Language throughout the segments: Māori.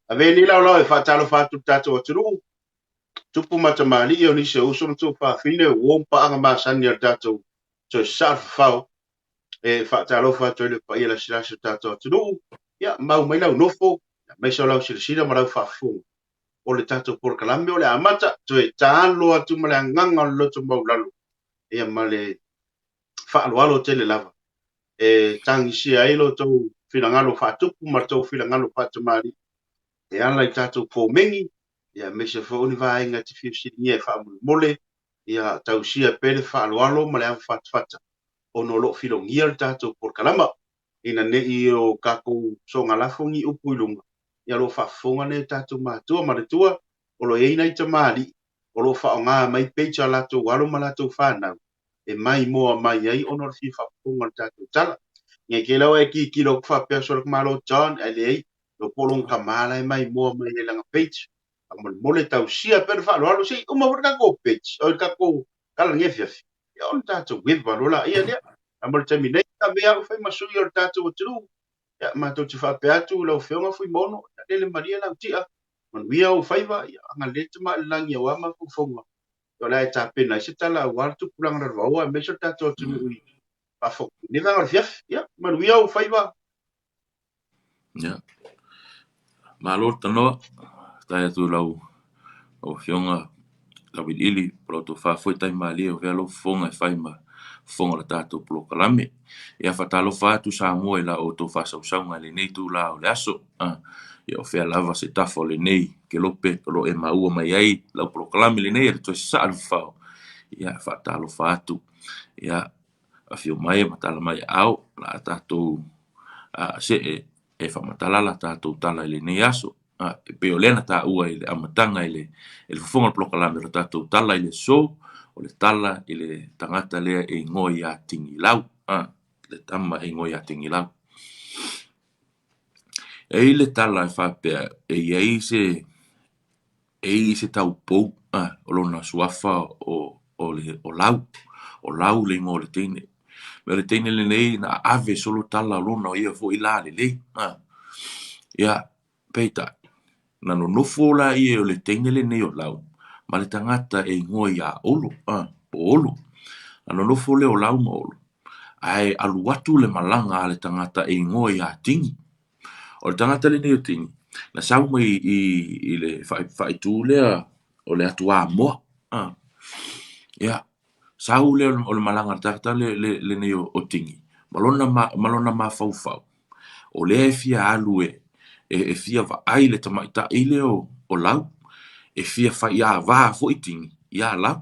Ave ni lau e Talofa tu tatou atunuu. Tupu matamali o ni se uso tu fine o pa anga masani al tatou. So sa fafao e Talofa to le pa ia la sila se tatou atunuu. Ia mau mai lau nofo, mai so lau silsila ma lau fafo. O le tatou polokalame o le amata to e talo atu ma le nganga o loto mau lalu. Ia ma le faaloalo tele lava. E tangisi ai lo tou filangalo fatupu ma tou filangalo fatamali. E ala i tatou pōmengi, ia me se whaoni vaenga te whiusini e whaamule, ia tausia pele whaaloalo ma le am whatwhata. Ono lo filongia le tatou polokalama, ina ne i o kako so ngalafongi upu ilunga. Ia lo whafonga ne tatou mātua ma le tua, o lo eina i tamari, o lo whaonga mai peicha latou walo ma latou whanau. E mai moa mai ai ono le fi whafonga le tatou tala. Ngai ke lau e ki lo kwhapea so le Malo John, elelei, lo polong kamala mai mo mai le langa page amol mole tau sia per fa lo sei uma vorka go page o ka ko kala ngefia ya on tato web valola ia dia amol terminate ka vea foi masu yo tato tru ya ma to te fa peatu lo feonga foi mono le maria la tia mon via o faiva ya nga lete ma langi wa ma fu fonga yo la ta pena se tala war tu pulang ra wa me so tato tru pa fo ni va fiaf ya mon via o faiva ya Malo tano tai tu lau o fionga lau ili pro to fa foi tai mali o velo fonga fai ma fonga la tato polokalame ia fa Talofa tu Samoa la o to fa sa lenei tu la o le aso ia o fea lava se tafo lenei ke lope lo e maua mai ai la polokalame lenei e to sa fafao ia fa Talofa tu ia a fio mai matala mai au la tato se e fa matala la tato tala lenei aso pe o lena ta ua i le amatanga i le fofonga polokalame o tatou tala i le so o le tala i le tangata lea e ngoi a Tigilau le tama e ngoi a Tigilau e i le tala e whapea e iei se tau pou o lona suafa o lau le ngō le teine me le teine le nei na ave solo tala lona o ia fo i la le lei ia peita na no nofo la ia o le teine le nei o lau ma le tangata e ngoi a olo po olo na no nofo le o lau ma olo ai alu watu le malanga a le tangata e ngoi a tingi o le tangata le nei o tingi na sau mai i le whaitu lea o le atua moa ia sau le o le malanga tangata le nei o tingi malona ma fafao o le fia alu e fia va ai le tamaita i le o lau e fia fa ia va fo itingi ia lau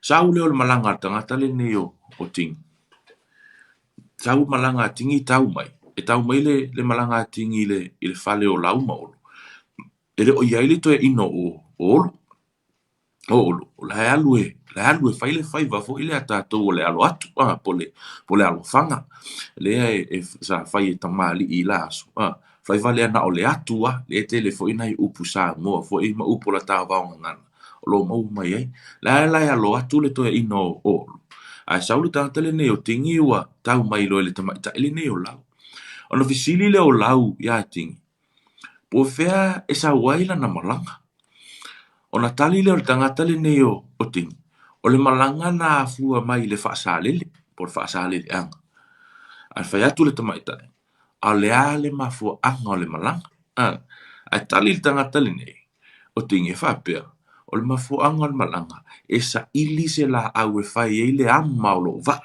sau le o le malanga tangata le nei o tingi sau malanga tingi tau mai e tau mai le malanga tingi i le fale o lau ma olo e le o ia ile to e ino o olo o la alue fai le fai va fo ile ata to o le alo atu po le alo fanga le e sa fai e tamali i laso fai vale ana o le atu le tele fo ina i upu sa mo fo i ma upu la ta va ngana o lo mau mai ai la alo atu le to e ino o a saulu tangata le nei o tingi ua tau mai lo le tamaita le nei o lau ono fisili le o lau ia tingi po fea e sa waila na malanga ona tali le o tangata le nei o tingi o le malanga na afua mai le faasalele por faasalele anga a fai atu le tamaita a le ale mafua anga o le malanga a tali le tangata le nei o tingi e whapea o le mafuanga o le malanga e sa ili se la au e fai e le amma o lo va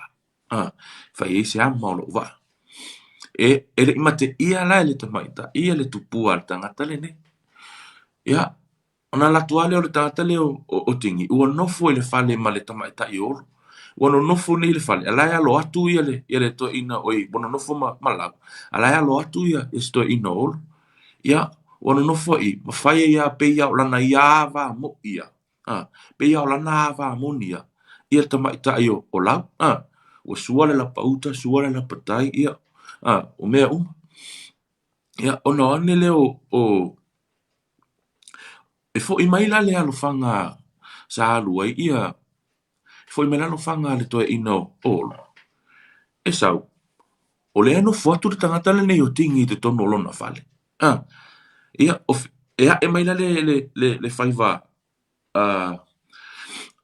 fai e se amma o lo va e le imate ia la le tamaita ia le tupua le tangata le nei ia ona la tuale o le tangata le o tingi ua nofo i le fale ma le tamaita i olo ua no nofo nei le fale ala ia lo atu ia le to ina oi bono nofo malau ala ia lo atu ia e sto ina olo ia ua no nofo i ma fai ia pe ia o lana ia va mo ia pe ia o lana va mo ia ia le tamaita i o lau ua suale la pauta suale la patai ia o mea ia ona ane le o e fo i mai la le alofanga sa alu ai ia fo i mai la alofanga le to ino olo e sau o le ano fotu le tangata le nei o tingi te tono lona fale ia e mai la le faiva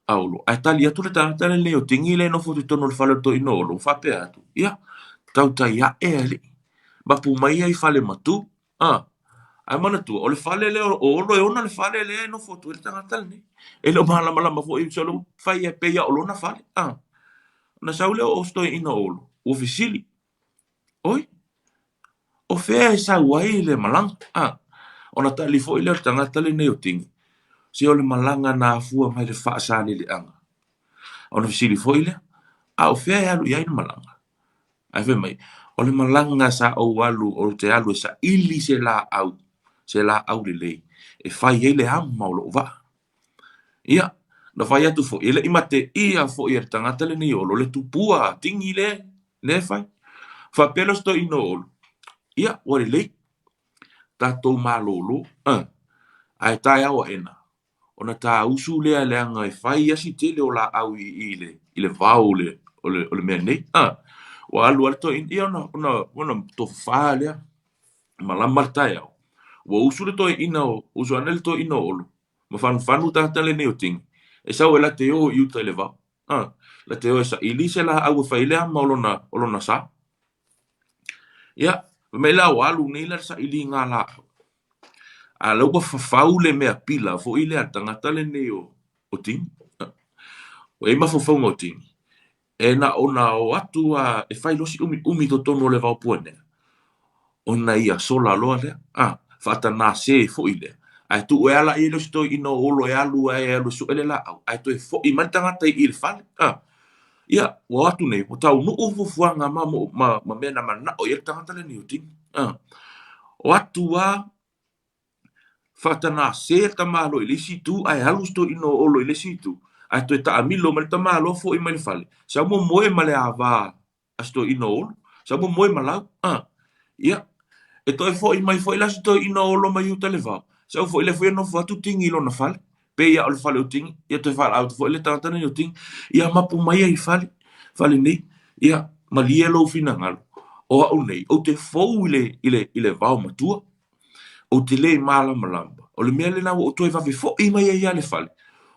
aulo ai tali atu le tangata le leo tingi le no foto tono le fale to ino lo fa pe atu ia tau tai ia e ali ba pu mai ai fale matu ai mana tu o le fale le o lo e ona le fale le no foto le tangata le e lo mala mala ma fo i solo fai e pe ia o lo na fale na saule o sto ino olo o fisili oi o fe sa wai le malang ona tali fo i le tangata le ne o tingi si o le malanga na fua mai le faasani le anga ona fisili fo i le o fe alu ia ina malanga ai fe mai o le malanga sa o walu o te alu sa ili se la au le lei e fai ele amma o lo va ia na fai atu fo ile imate ia fo i tangata le ni o lo le tupua tingi le fai fa pelo sto ino olo ia o le lei tatou malolo ai tai awa ena ona ta usu le anga e fai asi tele o la au i le vau o le mea nei o alu al to ia ona to fa le malama tai au o usu le to ina o usu anel to ina olo ma fanu ta le nei o ting e sa o la te o i uta le vau la te o sa ilise la au fai le ama olona sa ia me la o alu nei la sa ili nga la a lo ba fafau le mea pila fo ile a tangata le nei o ting o e mafofau o ting e na ona o atu e fai losi umi to tono le vau puane ona ia sola loa le fata na se fo ile ai tu e ala ile sto ino olo e alu e alu so ele la ai tu e fo i man tangata i il fal ia o atu nei o tau no o fuanga ma mena mana o ia tangata le nei o ting o atu fatana se ta malo ile situ ai alu sto ino olo ile situ ai to ta amilo mal ta malo fo i mal fale sa mo moe male ava asto ino olo sa mo moe malau ia e to fo i mai fo ila sto ino olo mai uta leva sa fo ile fo no fo tu tingi lo na fale pe ia o fale o tingi ia to fale auto fo ile ta tana o tingi ia mapu mai ai fale nei ia malielo fina ngalo o nei o te fo ile va matua o te le mala malamba o le mele na o to va fo i mai ai ale fale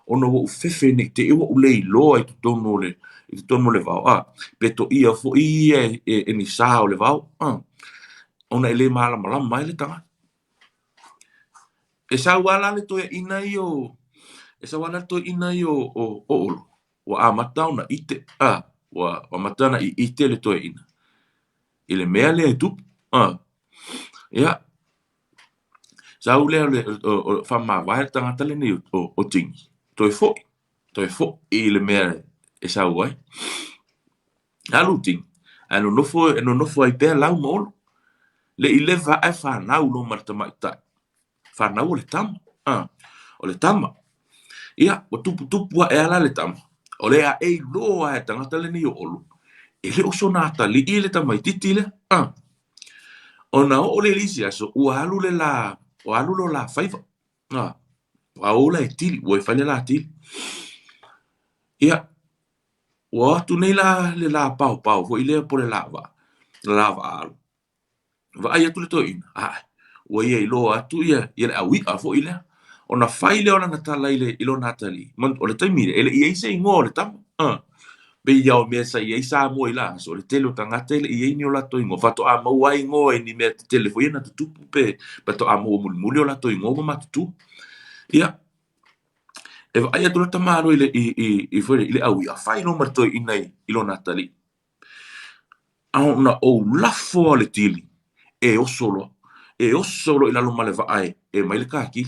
ono o fefe ne te o le lo e tono le va pe to ia fo i e ni sa o le va ona ele mala malamba mai le tanga e sa wala le to ina io e sa wala to ina io o amata ona ite wa matana i ite le to ina ile mele tu ia sa ule o fa ma wa tanga tele ni o tingi to fo ile mele e sa wai alu ting ano nofo ai pe lau mo le ile va e fa na ulo marta mai ta fa na o le tam o le tama ia o tupu e ala le tama o le a e lo a tanga tele ni o lo ele o sonata li ile tamai titile ona o le lisi aso o alu le la o alu lo la faiva wa o la tili o fa le la tili ia o tu nei la le la pau fo ile po le lava alu va ai tu le to ina o ia lo atu ia le awi fo ile ona fai le ona tala ile ilo natali man o le taimi ele ia se ngo le tam be ia o mesa ia sa mo ila so le telo tanga tele ia ni ola to ngo fato a mo ai ngo ni me telefone na tu pe pato a mo muli ola to ngo ma tu ia e vai atu ta maro ile i foi ile au ia fai no marto inai ilo natali na o lafo le tili e o solo ila lo male vai e mai le kaki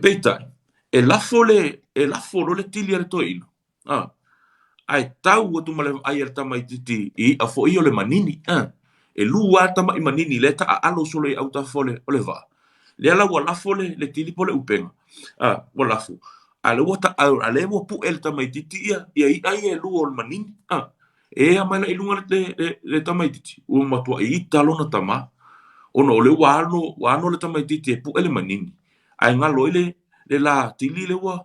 peita e lafo le tili le to ino ai tau o tu male ai ta mai titi i a fo io le manini e lua ta mai manini le ta alo solo i auta fole o le va le ala wa la fole le tili pole upenga wa la fu ale wata ale wo pu el ta mai titi ia i ai e lua o manini e a mai la ilunga le ta mai titi o matua i talo na tama ono le wa no le ta mai titi e pu ele manini ai ngalo ile le la tili le wa